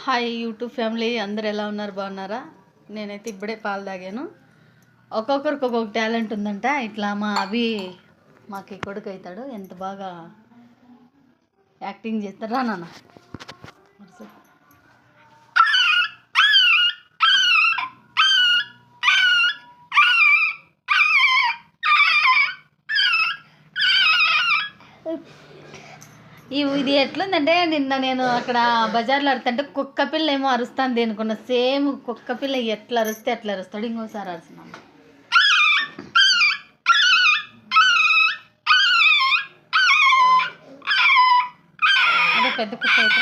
Hi YouTube family, అందరు ఎలా ఉన్నారు? బాగున్నారా? నేనైతే ఇప్పుడే పాలు తాగాను. ఒక్కొక్కరికి ఒక్కొక్క టాలెంట్ ఉందంట. ఇట్లా మా అవి మాకు ఈ కొడుకు అవుతాడు, ఎంత బాగా యాక్టింగ్ చేస్తారా నాన్న. ఇది ఎట్లుందంటే, నిన్న నేను అక్కడ బజార్లో అరుతుంటే కుక్క పిల్ల ఏమో అరుస్తుంది అనుకున్న. సేమ్ కుక్క పిల్ల ఎట్లా అరుస్తే అట్లా అరుస్తాడు. ఇంకోసారి అరుస్తున్నాను. అదే పెద్ద కుక్క అయితే